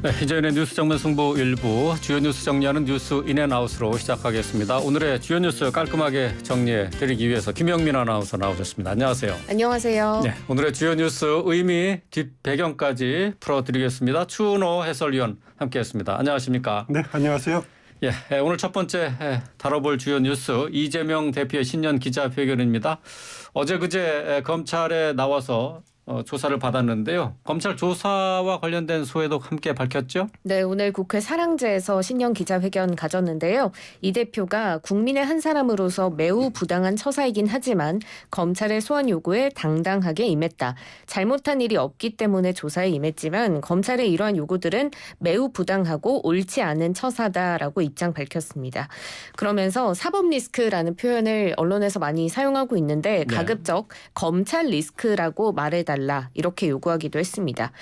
네, 이제는 뉴스 정면 승부 일부 주요 뉴스 정리하는 뉴스 인앤아웃으로 시작하겠습니다. 오늘의 주요 뉴스 깔끔하게 정리해 드리기 위해서 김영민 아나운서 나오셨습니다. 안녕하세요. 안녕하세요. 네, 오늘의 주요 뉴스 의미 뒷배경까지 풀어드리겠습니다. 추은호 해설위원 함께했습니다. 안녕하십니까? 네, 안녕하세요. 예, 오늘 첫 번째 다뤄볼 주요 뉴스 이재명 대표의 신년 기자회견입니다. 어제 그제 검찰에 나와서 조사를 받았는데요. 검찰 조사와 관련된 소회도 함께 밝혔죠? 네, 오늘 국회 사랑제에서 신년 기자회견 가졌는데요. 이 대표가 국민의 한 사람으로서 매우 부당한 처사이긴 하지만 검찰의 소환 요구에 당당하게 임했다. 잘못한 일이 없기 때문에 조사에 임했지만 검찰의 이러한 요구들은 매우 부당하고 옳지 않은 처사다라고 입장 밝혔습니다. 그러면서 사법 리스크라는 표현을 언론에서 많이 사용하고 있는데 가급적 검찰 리스크라고 말해달라. 이렇게 요구하기도 했습니다.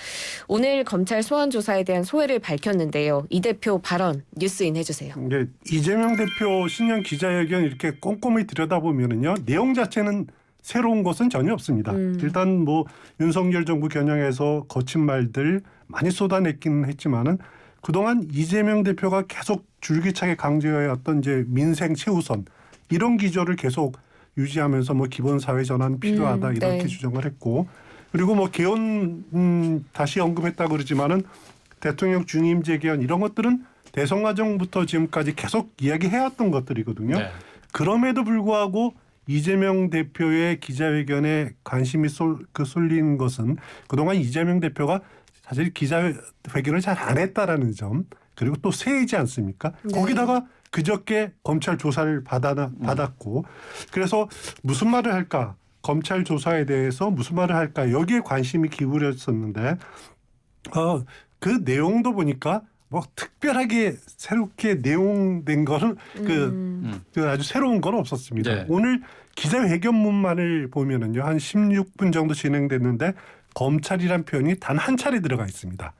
오늘 검찰 소환 조사에 대한 소회를 밝혔는데요. 이 대표 발언 뉴스인 해주세요. 네, 이재명 대표 신년 기자회견 이렇게 꼼꼼히 들여다보면은요, 내용 자체는 새로운 것은 전혀 없습니다. 일단 뭐 윤석열 정부 겨냥해서 거친 말들 많이 쏟아냈기는 했지만은 그동안 이재명 대표가 계속 줄기차게 강조해왔던 이제 민생 최우선 이런 기조를 계속 유지하면서 뭐 기본 사회 전환 필요하다 이렇게 주장을 했고. 그리고 뭐 개헌 다시 언급했다 그러지만은 대통령 중임제 개헌 이런 것들은 대선 과정부터 지금까지 계속 이야기해왔던 것들이거든요. 네. 그럼에도 불구하고 이재명 대표의 기자회견에 관심이 쏠린 것은 그동안 이재명 대표가 사실 기자회견을 잘 안 했다라는 점, 그리고 또 새해지 않습니까? 네. 거기다가 그저께 검찰 조사를 받았고 그래서 무슨 말을 할까? 검찰 조사에 대해서 무슨 말을 할까 여기에 관심이 기울였었는데 그 내용도 보니까 뭐 특별하게 새롭게 내용된 거는 그 아주 새로운 건 없었습니다. 네. 오늘 기자회견문만을 보면은요 한 16분 정도 진행됐는데 검찰이란 표현이 단 한 차례 들어가 있습니다.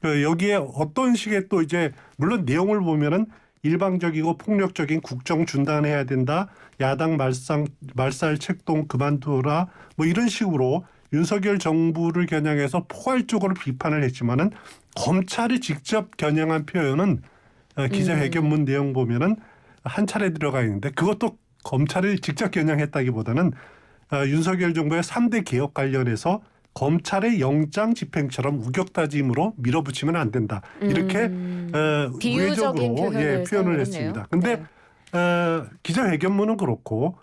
여기에 어떤 식의 또 이제 물론 내용을 보면은 일방적이고 폭력적인 국정 중단해야 된다. 야당 말살 책동 그만두라. 뭐 이런 식으로 윤석열 정부를 겨냥해서 포괄적으로 비판을 했지만은 검찰이 직접 겨냥한 표현은 기자회견문 내용 보면은 한 차례 들어가 있는데 그것도 검찰을 직접 겨냥했다기보다는 윤석열 정부의 3대 개혁 관련해서 검찰의 영장 집행처럼 우격다짐으로 밀어붙이면 안 된다. 이렇게 우회적으로 표현을 했습니다. 그런데 기자회견문은 그렇고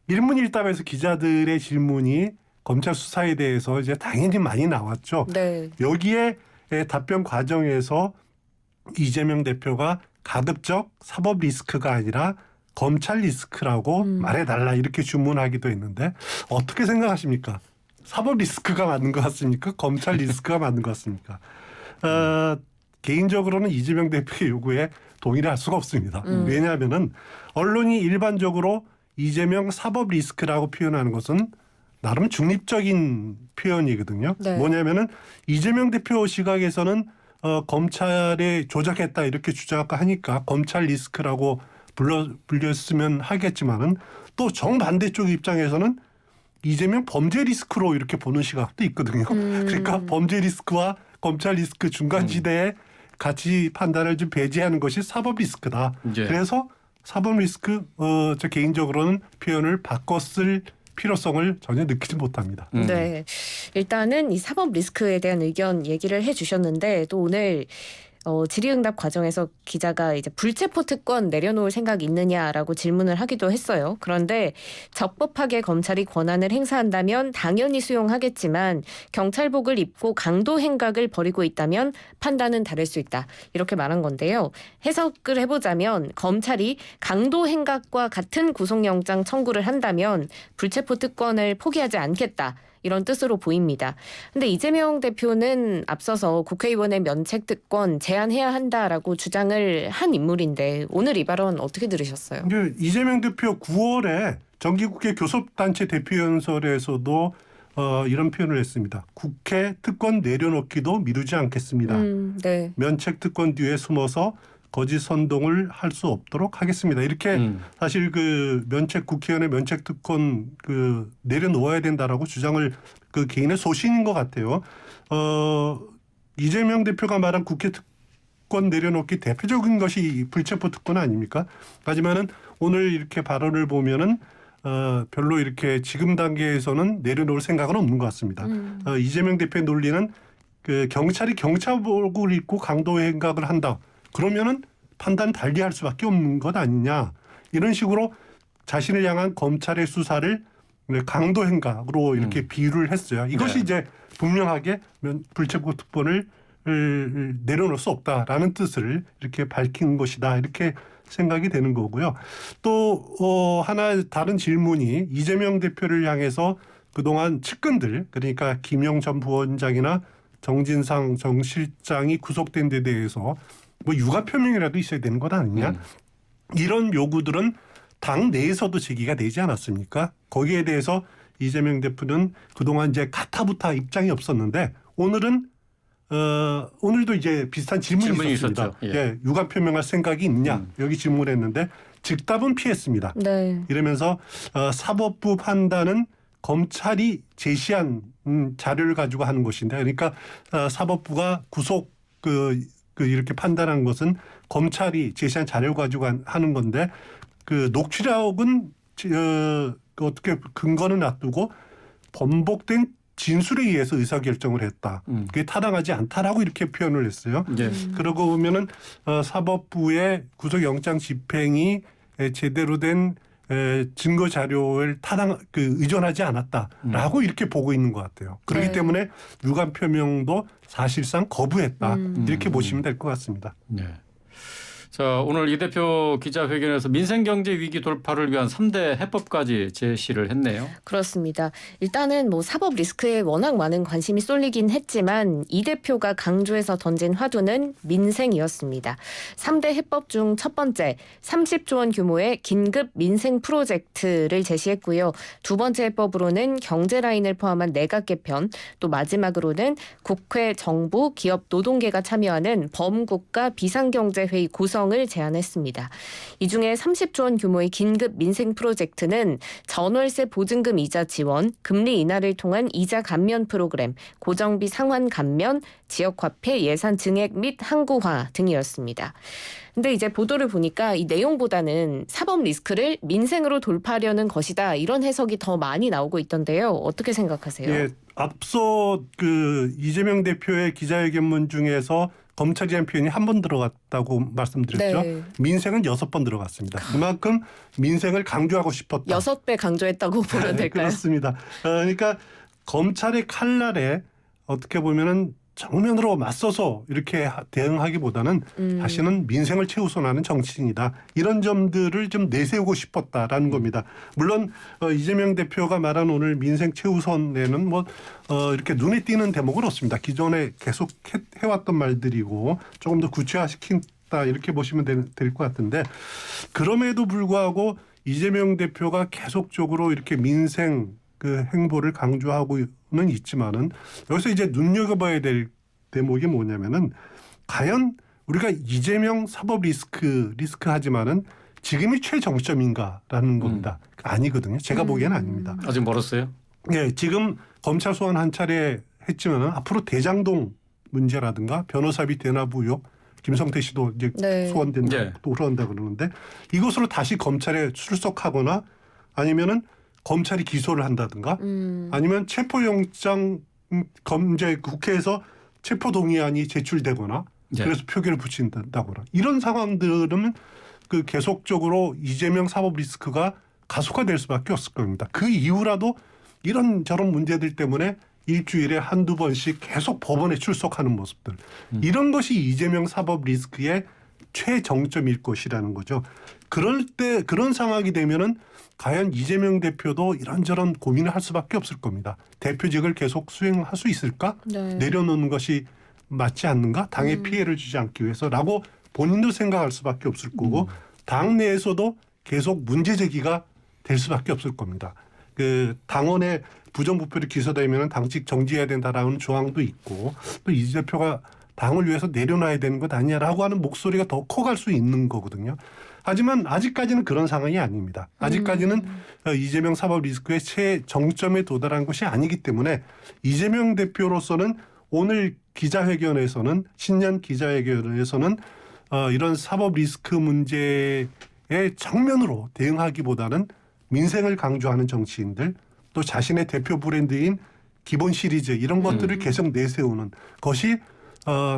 일문일답에서 기자들의 질문이 검찰 수사에 대해서 이제 당연히 많이 나왔죠. 네. 여기에 답변 과정에서 이재명 대표가 가급적 사법 리스크가 아니라 검찰 리스크라고 말해달라 이렇게 주문하기도 했는데 어떻게 생각하십니까? 사법 리스크가 맞는 것 같습니까? 검찰 리스크가 맞는 것 같습니까? 개인적으로는 이재명 대표의 요구에 동의를 할 수가 없습니다. 왜냐하면은 언론이 일반적으로 이재명 사법 리스크라고 표현하는 것은 나름 중립적인 표현이거든요. 네. 뭐냐면은 이재명 대표 시각에서는 검찰에 조작했다 이렇게 주장하니까 검찰 리스크라고 불렸으면 하겠지만은 또 정반대쪽 입장에서는 이재명 범죄 리스크로 이렇게 보는 시각도 있거든요. 그러니까 범죄 리스크와 검찰 리스크 중간지대에 같이 판단을 좀 배제하는 것이 사법 리스크다. 예. 그래서 사법 리스크 저 개인적으로는 표현을 바꿨을 필요성을 전혀 느끼지 못합니다. 네, 일단은 이 사법 리스크에 대한 의견 얘기를 해주셨는데 또 오늘 질의응답 과정에서 기자가 이제 불체포 특권 내려놓을 생각 있느냐라고 질문을 하기도 했어요. 그런데 적법하게 검찰이 권한을 행사한다면 당연히 수용하겠지만 경찰복을 입고 강도 행각을 벌이고 있다면 판단은 다를 수 있다. 이렇게 말한 건데요. 해석을 해보자면 검찰이 강도 행각과 같은 구속영장 청구를 한다면 불체포 특권을 포기하지 않겠다. 이런 뜻으로 보입니다. 그런데 이재명 대표는 앞서서 국회의원의 면책특권 제한해야 한다라고 주장을 한 인물인데 오늘 이 발언 어떻게 들으셨어요? 이재명 대표 9월에 정기국회 교섭단체 대표연설에서도 이런 표현을 했습니다. 국회 특권 내려놓기도 미루지 않겠습니다. 네. 면책특권 뒤에 숨어서 거짓 선동을 할 수 없도록 하겠습니다. 이렇게 사실 그 국회의원의 면책 특권 내려놓아야 된다라고 주장을 그 개인의 소신인 것 같아요. 이재명 대표가 말한 국회 특권 내려놓기 대표적인 것이 불체포 특권 아닙니까? 하지만은 오늘 이렇게 발언을 보면은 별로 이렇게 지금 단계에서는 내려놓을 생각은 없는 것 같습니다. 이재명 대표의 논리는 그 경찰이 경찰복을 입고 강도 행각을 한다. 그러면은 판단 달리할 수밖에 없는 것 아니냐. 이런 식으로 자신을 향한 검찰의 수사를 강도 행각으로 이렇게 비유를 했어요. 이것이 네. 이제 분명하게 불체포 특권을 내려놓을 수 없다라는 뜻을 이렇게 밝힌 것이다. 이렇게 생각이 되는 거고요. 또 하나 다른 질문이 이재명 대표를 향해서 그동안 측근들 그러니까 김영 전 부원장이나 정진상 정 실장이 구속된 데 대해서 뭐 유감 표명이라도 있어야 되는 것 아니냐. 이런 요구들은 당 내에서도 제기가 되지 않았습니까? 거기에 대해서 이재명 대표는 그동안 이제 가타부타 입장이 없었는데 오늘도 이제 비슷한 질문이 있었습니다. 있었죠. 예. 예, 유감 표명할 생각이 있냐 여기 질문했는데 즉답은 피했습니다. 네. 이러면서 사법부 판단은 검찰이 제시한 자료를 가지고 하는 것인데 그러니까 사법부가 구속 이렇게 판단한 것은 검찰이 제시한 자료를 가지고 하는 건데 그 녹취록은 어떻게 근거는 놔두고 번복된 진술에 의해서 의사결정을 했다. 그게 타당하지 않다라고 이렇게 표현을 했어요. 네. 그러고 보면은 사법부의 구속영장 집행이 제대로 된 증거 자료를 의존하지 않았다라고 이렇게 보고 있는 것 같아요. 그렇기 네. 때문에 유감 표명도 사실상 거부했다. 이렇게 보시면 될 것 같습니다. 네. 자, 오늘 이 대표 기자회견에서 민생경제 위기 돌파를 위한 3대 해법까지 제시를 했네요. 그렇습니다. 일단은 뭐 사법 리스크에 워낙 많은 관심이 쏠리긴 했지만 이 대표가 강조해서 던진 화두는 민생이었습니다. 3대 해법 중 첫 번째 30조 원 규모의 긴급 민생 프로젝트를 제시했고요. 두 번째 해법으로는 경제 라인을 포함한 내각 개편, 또 마지막으로는 국회, 정부, 기업, 노동계가 참여하는 범국가 비상경제회의 구성을 제안했습니다. 이 중에 30조 원 규모의 긴급 민생 프로젝트는 전월세 보증금 이자 지원, 금리 인하를 통한 이자 감면 프로그램, 고정비 상환 감면, 지역화폐 예산 증액 및 항구화 등이었습니다. 근데 이제 보도를 보니까 이 내용보다는 사법 리스크를 민생으로 돌파하려는 것이다. 이런 해석이 더 많이 나오고 있던데요. 어떻게 생각하세요? 예, 앞서 이재명 대표의 기자회견문 중에서 검찰이라는 표현이 한 번 들어갔다고 말씀드렸죠. 네. 민생은 6번 들어갔습니다. 그만큼 민생을 강조하고 싶었다. 6배 강조했다고 보면 될까요? 그렇습니다. 그러니까 검찰의 칼날에 어떻게 보면은 정면으로 맞서서 이렇게 대응하기보다는 다시는 민생을 최우선하는 정치인이다. 이런 점들을 좀 내세우고 싶었다라는 겁니다. 물론 이재명 대표가 말한 오늘 민생 최우선에는 이렇게 눈에 띄는 대목은 없습니다. 기존에 계속 해왔던 말들이고 조금 더 구체화시킨다 이렇게 보시면 될 것 같은데 그럼에도 불구하고 이재명 대표가 계속적으로 이렇게 민생 행보를 강조하고는 있지만은 여기서 이제 눈여겨봐야 될 대목이 뭐냐면은 과연 우리가 이재명 사법 리스크하지만은 지금이 최정점인가라는 겁니다. 아니거든요. 제가 보기에는 아닙니다. 아직 멀었어요? 예, 지금 검찰 소환 한 차례 했지만은 앞으로 대장동 문제라든가 변호사비 대납 의혹 김성태 씨도 이제 네. 소환된다 네. 또 그런다 그러는데 이것으로 다시 검찰에 출석하거나 아니면은 검찰이 기소를 한다든가 아니면 체포영장 이제 국회에서 체포동의안이 제출되거나 네. 그래서 표결을 붙인다거나 이런 상황들은 계속적으로 이재명 사법 리스크가 가속화될 수밖에 없을 겁니다. 그 이후라도 이런 저런 문제들 때문에 일주일에 한두 번씩 계속 법원에 출석하는 모습들 이런 것이 이재명 사법 리스크의 최정점일 것이라는 거죠. 그럴 때 그런 상황이 되면은 과연 이재명 대표도 이런저런 고민을 할 수밖에 없을 겁니다. 대표직을 계속 수행할 수 있을까? 네. 내려놓는 것이 맞지 않는가? 당에 피해를 주지 않기 위해서라고 본인도 생각할 수밖에 없을 거고 당 내에서도 계속 문제 제기가 될 수밖에 없을 겁니다. 당원의 부정부패를 기소되면 당직 정지해야 된다라는 조항도 있고 또 이 대표가 당을 위해서 내려놔야 되는 것 아니냐라고 하는 목소리가 더 커갈 수 있는 거거든요. 하지만 아직까지는 그런 상황이 아닙니다. 아직까지는 이재명 사법 리스크의 최정점에 도달한 것이 아니기 때문에 이재명 대표로서는 오늘 기자회견에서는 신년 기자회견에서는 이런 사법 리스크 문제에 정면으로 대응하기보다는 민생을 강조하는 정치인들 또 자신의 대표 브랜드인 기본 시리즈 이런 것들을 계속 내세우는 것이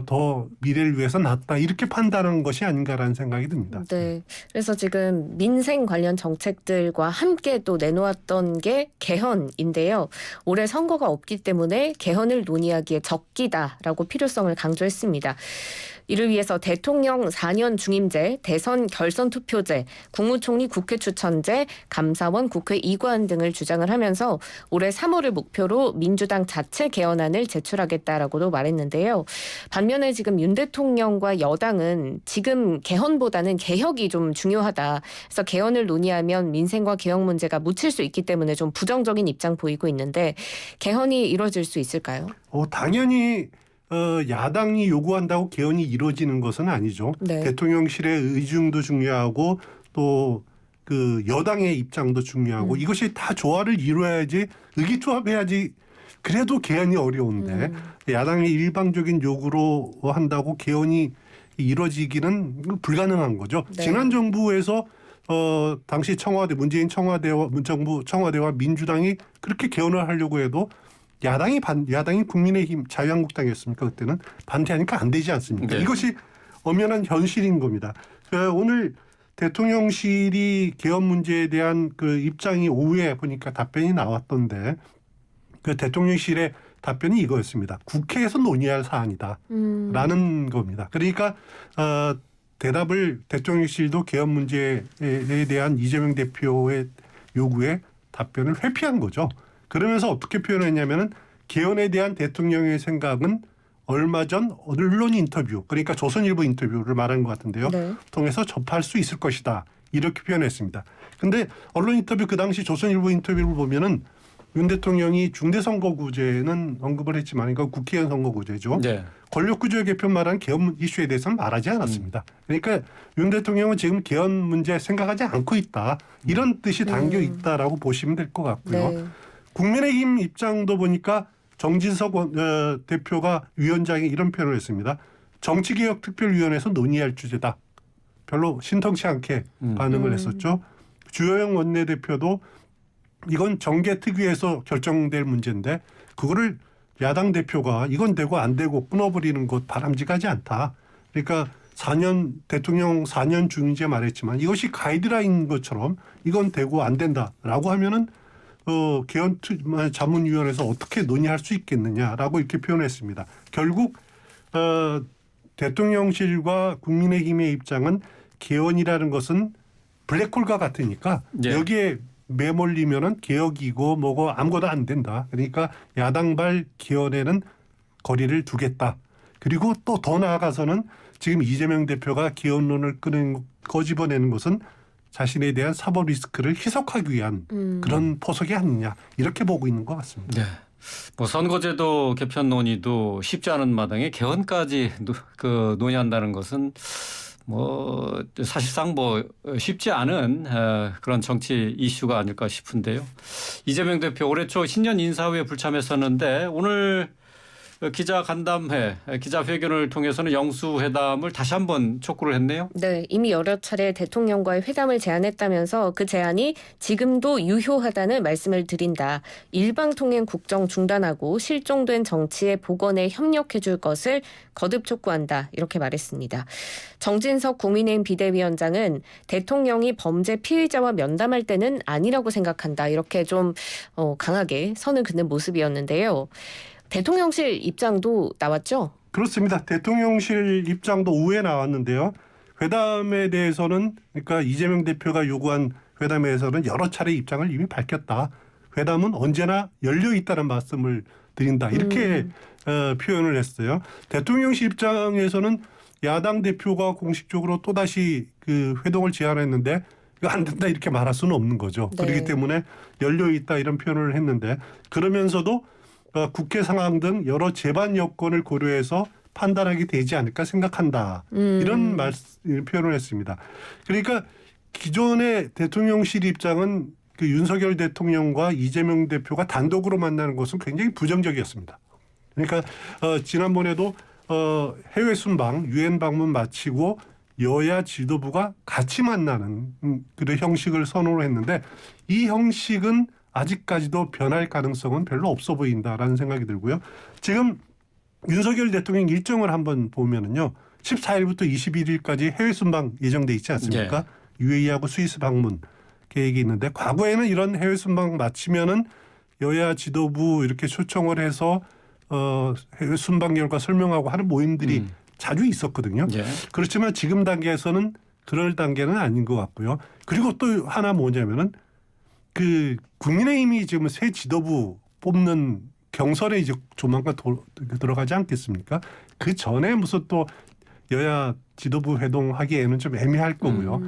더 미래를 위해서 낫다 이렇게 판단하는 것이 아닌가라는 생각이 듭니다. 네. 그래서 지금 민생 관련 정책들과 함께 또 내놓았던 게 개헌인데요. 올해 선거가 없기 때문에 개헌을 논의하기에 적기다라고 필요성을 강조했습니다. 이를 위해서 대통령 4년 중임제, 대선 결선 투표제, 국무총리 국회 추천제, 감사원 국회 이관 등을 주장을 하면서 올해 3월을 목표로 민주당 자체 개헌안을 제출하겠다라고도 말했는데요. 반면에 지금 윤 대통령과 여당은 지금 개헌보다는 개혁이 좀 중요하다. 그래서 개헌을 논의하면 민생과 개혁 문제가 묻힐 수 있기 때문에 좀 부정적인 입장 보이고 있는데 개헌이 이루어질 수 있을까요? 당연히 야당이 요구한다고 개헌이 이루어지는 것은 아니죠. 네. 대통령실의 의중도 중요하고 또 그 여당의 입장도 중요하고 이것이 다 조화를 이루어야지 의기투합해야지 그래도 개헌이 어려운데 야당의 일방적인 요구로 한다고 개헌이 이루어지기는 불가능한 거죠. 네. 지난 정부에서 당시 문재인 정부 청와대와 민주당이 그렇게 개헌을 하려고 해도 야당이 국민의힘 자유한국당이었습니까? 그때는 반대하니까 안 되지 않습니까? 네. 이것이 엄연한 현실인 겁니다. 오늘 대통령실이 개헌 문제에 대한 그 입장이 오후에 보니까 답변이 나왔던데 그 대통령실의 답변이 이거였습니다. 국회에서 논의할 사안이다라는 겁니다. 그러니까 대답을 대통령실도 개헌 문제에 대한 이재명 대표의 요구에 답변을 회피한 거죠. 그러면서 어떻게 표현했냐면은 개헌에 대한 대통령의 생각은 얼마 전 언론 인터뷰, 그러니까 조선일보 인터뷰를 말한 것 같은데요. 네. 통해서 접할 수 있을 것이다. 이렇게 표현했습니다. 근데 언론 인터뷰 그 당시 조선일보 인터뷰를 보면은 윤 대통령이 중대선거구제는 언급을 했지만 이건 국회의원 선거구제죠. 네. 권력구조의 개편 말한 개헌 이슈에 대해서는 말하지 않았습니다. 그러니까 윤 대통령은 지금 개헌 문제 생각하지 않고 있다. 이런 뜻이 담겨 있다라고 보시면 될 것 같고요. 네. 국민의힘 입장도 보니까 정진석 대표가 위원장이 이런 표현을 했습니다. 정치개혁특별위원회에서 논의할 주제다. 별로 신통치 않게 반응을 했었죠. 주호영 원내대표도 이건 정계특위에서 결정될 문제인데 그거를 야당 대표가 이건 되고 안 되고 끊어버리는 것 바람직하지 않다. 그러니까 대통령 4년 중임제 말했지만 이것이 가이드라인인 것처럼 이건 되고 안 된다라고 하면은 개헌 자문위원회에서 어떻게 논의할 수 있겠느냐라고 이렇게 표현했습니다. 결국 대통령실과 국민의힘의 입장은 개헌이라는 것은 블랙홀과 같으니까 예. 여기에 매몰리면은 개혁이고 뭐고 아무것도 안 된다. 그러니까 야당발 개헌에는 거리를 두겠다. 그리고 또 더 나아가서는 지금 이재명 대표가 개헌론을 꺼집어내는 것은 자신에 대한 사법 리스크를 희석하기 위한 그런 포석이 아니냐 이렇게 보고 있는 것 같습니다. 네. 뭐 선거제도 개편 논의도 쉽지 않은 마당에 개헌까지 논의한다는 것은 뭐 사실상 뭐 쉽지 않은 그런 정치 이슈가 아닐까 싶은데요. 이재명 대표 올해 초 신년 인사회에 불참했었는데 오늘 기자회견을 통해서는 영수회담을 다시 한번 촉구를 했네요. 네, 이미 여러 차례 대통령과의 회담을 제안했다면서 그 제안이 지금도 유효하다는 말씀을 드린다. 일방통행 국정 중단하고 실종된 정치의 복원에 협력해 줄 것을 거듭 촉구한다. 이렇게 말했습니다. 정진석 국민의힘 비대위원장은 대통령이 범죄 피의자와 면담할 때는 아니라고 생각한다. 이렇게 좀 강하게 선을 긋는 모습이었는데요. 대통령실 입장도 나왔죠? 그렇습니다. 대통령실 입장도 오후에 나왔는데요. 회담에 대해서는 그러니까 이재명 대표가 요구한 회담에 대해서는 여러 차례 입장을 이미 밝혔다. 회담은 언제나 열려 있다는 말씀을 드린다. 이렇게 표현을 했어요. 대통령실 입장에서는 야당 대표가 공식적으로 또다시 그 회동을 제안했는데 이거 안 된다 이렇게 말할 수는 없는 거죠. 네. 그렇기 때문에 열려 있다 이런 표현을 했는데 그러면서도 국회 상황 등 여러 재반 여건을 고려해서 판단하게 되지 않을까 생각한다. 이런 표현을 했습니다. 그러니까 기존의 대통령실 입장은 그 윤석열 대통령과 이재명 대표가 단독으로 만나는 것은 굉장히 부정적이었습니다. 그러니까 지난번에도 해외 순방, 유엔 방문 마치고 여야 지도부가 같이 만나는 그런 형식을 선호를 했는데 이 형식은 아직까지도 변할 가능성은 별로 없어 보인다라는 생각이 들고요. 지금 윤석열 대통령 일정을 한번 보면은요. 14일부터 21일까지 해외 순방 예정돼 있지 않습니까? UAE하고 스위스 방문 계획이 있는데 과거에는 이런 해외 순방 마치면은 여야 지도부 이렇게 초청을 해서 해외 순방 결과 설명하고 하는 모임들이 자주 있었거든요. 예. 그렇지만 지금 단계에서는 그럴 단계는 아닌 것 같고요. 그리고 또 하나 뭐냐면은 그 국민의힘이 지금 새 지도부 뽑는 경선에 이제 조만간 들어가지 않겠습니까? 그 전에 무슨 또 여야 지도부 회동하기에는 좀 애매할 거고요.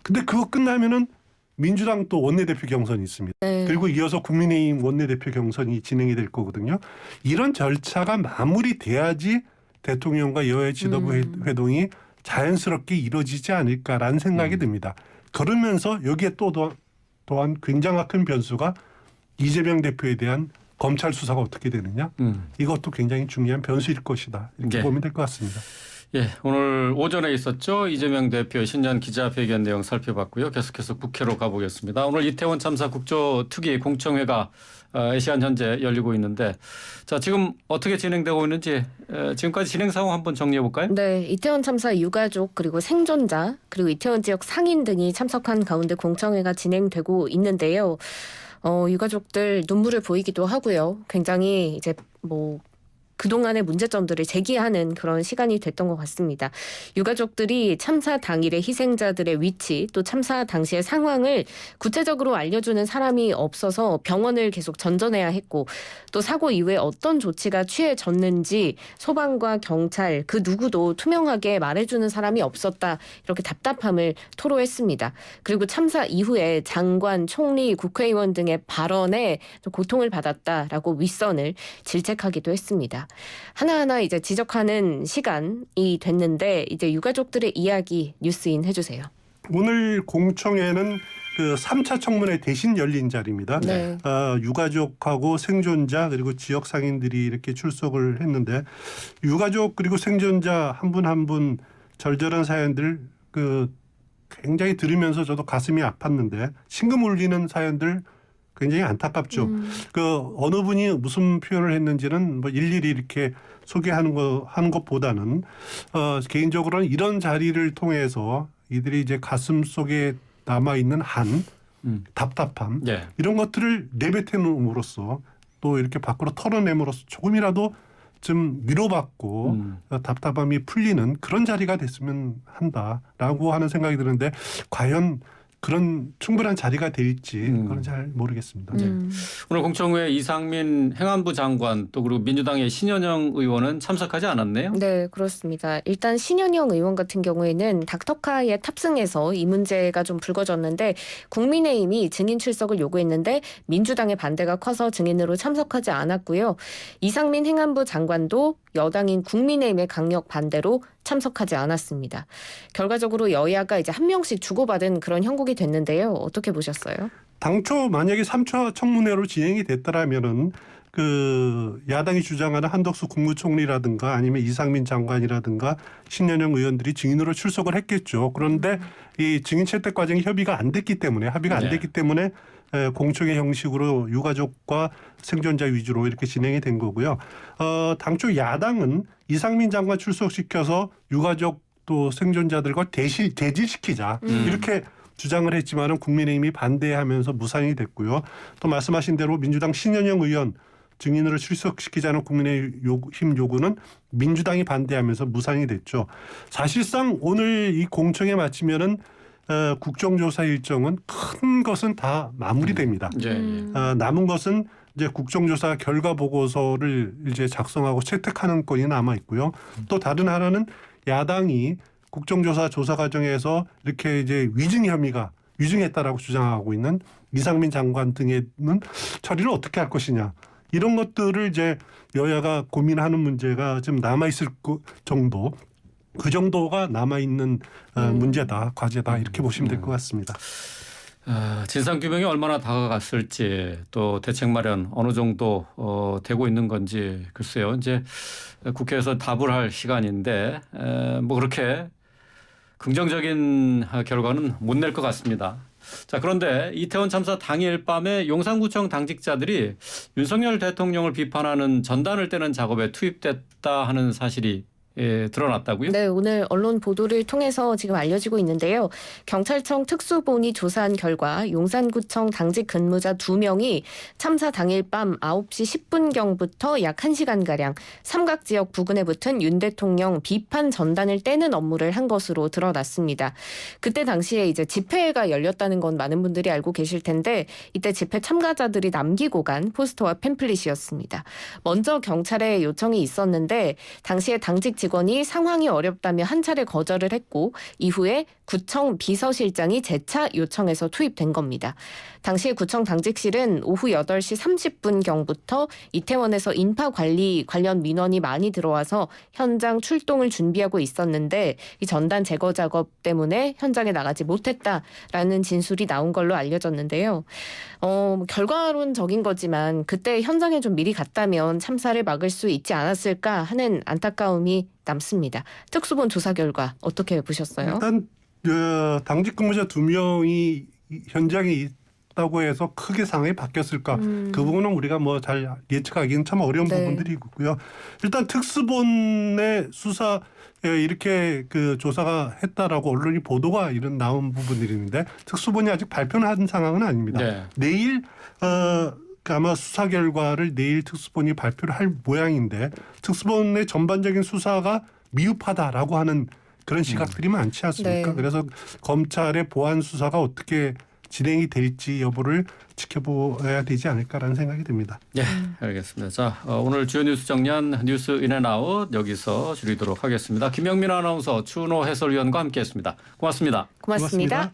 근데 그거 끝나면은 민주당 또 원내대표 경선이 있습니다. 네. 그리고 이어서 국민의힘 원내대표 경선이 진행이 될 거거든요. 이런 절차가 마무리돼야지 대통령과 여야 지도부 회동이 자연스럽게 이루어지지 않을까라는 생각이 듭니다. 그러면서 여기에 또한 굉장히 큰 변수가 이재명 대표에 대한 검찰 수사가 어떻게 되느냐. 이것도 굉장히 중요한 변수일 것이다. 이렇게 예. 보면 될 것 같습니다. 예, 오늘 오전에 있었죠. 이재명 대표 신년 기자회견 내용 살펴봤고요. 계속해서 국회로 가보겠습니다. 오늘 이태원 참사 국조특위 공청회가 시간 현재 열리고 있는데 자 지금 어떻게 진행되고 있는지 지금까지 진행 상황 한번 정리해 볼까요? 네, 이태원 참사 유가족 그리고 생존자 그리고 이태원 지역 상인 등이 참석한 가운데 공청회가 진행되고 있는데요. 유가족들 눈물을 보이기도 하고요. 굉장히 이제 그동안의 문제점들을 제기하는 그런 시간이 됐던 것 같습니다. 유가족들이 참사 당일의 희생자들의 위치 또 참사 당시의 상황을 구체적으로 알려주는 사람이 없어서 병원을 계속 전전해야 했고 또 사고 이후에 어떤 조치가 취해졌는지 소방과 경찰 그 누구도 투명하게 말해주는 사람이 없었다. 이렇게 답답함을 토로했습니다. 그리고 참사 이후에 장관, 총리, 국회의원 등의 발언에 고통을 받았다라고 윗선을 질책하기도 했습니다. 하나하나 이제 지적하는 시간이 됐는데 이제 유가족들의 이야기 뉴스인 해주세요. 오늘 공청회는 그 3차 청문회 대신 열린 자리입니다. 네. 유가족하고 생존자 그리고 지역 상인들이 이렇게 출석을 했는데 유가족 그리고 생존자 한 분 한 분 절절한 사연들 굉장히 들으면서 저도 가슴이 아팠는데 심금 울리는 사연들 굉장히 안타깝죠. 어느 분이 무슨 표현을 했는지는 일일이 이렇게 소개하는 것보다는 개인적으로는 이런 자리를 통해서 이들이 이제 가슴 속에 남아 있는 답답함 예. 이런 것들을 내뱉음으로써 또 이렇게 밖으로 털어냄으로써 조금이라도 좀 위로받고 답답함이 풀리는 그런 자리가 됐으면 한다라고 하는 생각이 드는데 과연 그런 충분한 자리가 될지 그건 잘 모르겠습니다. 오늘 공청회 이상민 행안부 장관 또 그리고 민주당의 신현영 의원은 참석하지 않았네요. 네, 그렇습니다. 일단 신현영 의원 같은 경우에는 닥터카에 탑승해서 이 문제가 좀 불거졌는데 국민의힘이 증인 출석을 요구했는데 민주당의 반대가 커서 증인으로 참석하지 않았고요. 이상민 행안부 장관도 여당인 국민의힘의 강력 반대로 참석하지 않았습니다. 결과적으로 여야가 이제 한 명씩 주고받은 그런 형국이 됐는데요. 어떻게 보셨어요? 당초 만약에 3차 청문회로 진행이 됐더라면은 야당이 주장하는 한덕수 국무총리라든가 아니면 이상민 장관이라든가 신현영 의원들이 증인으로 출석을 했겠죠. 그런데 이 증인 채택 과정이 합의가 안 됐기 때문에 공청회 형식으로 유가족과 생존자 위주로 이렇게 진행이 된 거고요. 당초 야당은 이상민 장관 출석시켜서 유가족 또 생존자들과 대질시키자 이렇게 주장을 했지만은 국민의힘이 반대하면서 무산이 됐고요. 또 말씀하신 대로 민주당 신현영 의원 증인으로 출석시키자는 국민의힘 요구는 민주당이 반대하면서 무산이 됐죠. 사실상 오늘 이 공청회 마치면은 국정조사 일정은 큰 것은 다 마무리됩니다. 남은 것은 이제 국정조사 결과 보고서를 이제 작성하고 채택하는 건이 남아 있고요. 또 다른 하나는 야당이 국정조사 조사 과정에서 이렇게 이제 위증했다라고 주장하고 있는 이상민 장관 등에는 처리를 어떻게 할 것이냐. 이런 것들을 이제 여야가 고민하는 문제가 좀 남아있을 정도, 그 정도가 남아있는 문제다, 과제다 이렇게 보시면 될 것 같습니다. 진상 규명이 얼마나 다가갔을지 또 대책 마련 어느 정도 되고 있는 건지 글쎄요. 이제 국회에서 답을 할 시간인데 뭐 그렇게 긍정적인 결과는 못 낼 것 같습니다. 자, 그런데 이태원 참사 당일 밤에 용산구청 당직자들이 윤석열 대통령을 비판하는 전단을 떼는 작업에 투입됐다 하는 사실이 드러났다고요? 네, 오늘 언론 보도를 통해서 지금 알려지고 있는데요. 경찰청 특수본이 조사한 결과 용산구청 당직 근무자 2명이 참사 당일 밤 9시 10분경부터 약 1시간가량 삼각지역 부근에 붙은 윤 대통령 비판 전단을 떼는 업무를 한 것으로 드러났습니다. 그때 당시에 이제 집회가 열렸다는 건 많은 분들이 알고 계실 텐데 이때 집회 참가자들이 남기고 간 포스터와 팸플릿이었습니다. 먼저 경찰에 요청이 있었는데 당시에 당직 직원이 상황이 어렵다며 한 차례 거절을 했고 이후에 구청 비서실장이 재차 요청해서 투입된 겁니다. 당시에 구청 당직실은 오후 8시 30분경부터 이태원에서 인파 관리 관련 민원이 많이 들어와서 현장 출동을 준비하고 있었는데 이 전단 제거 작업 때문에 현장에 나가지 못했다라는 진술이 나온 걸로 알려졌는데요. 결과론적인 거지만 그때 현장에 좀 미리 갔다면 참사를 막을 수 있지 않았을까 하는 안타까움이 남습니다. 특수본 조사 결과 어떻게 보셨어요? 일단 당직 근무자 2명이 현장에 있다고 해서 크게 상황이 바뀌었을까? 그 부분은 우리가 뭐 잘 예측하기는 참 어려운 네. 부분들이 있고요. 일단 특수본의 수사 이렇게 그 조사가 했다라고 언론이 보도가 이런 나온 부분들이 있는데 특수본이 아직 발표는 한 상황은 아닙니다. 네. 내일 아마 수사 결과를 내일 특수본이 발표를 할 모양인데 특수본의 전반적인 수사가 미흡하다라고 하는 그런 시각들이 많지 않습니까? 네. 그래서 검찰의 보안 수사가 어떻게 진행이 될지 여부를 지켜봐야 되지 않을까라는 생각이 듭니다. 네, 알겠습니다. 자, 오늘 주요 뉴스 정리한 뉴스 인앤아웃 여기서 줄이도록 하겠습니다. 김영민 아나운서, 추노 해설위원과 함께했습니다. 고맙습니다. 고맙습니다.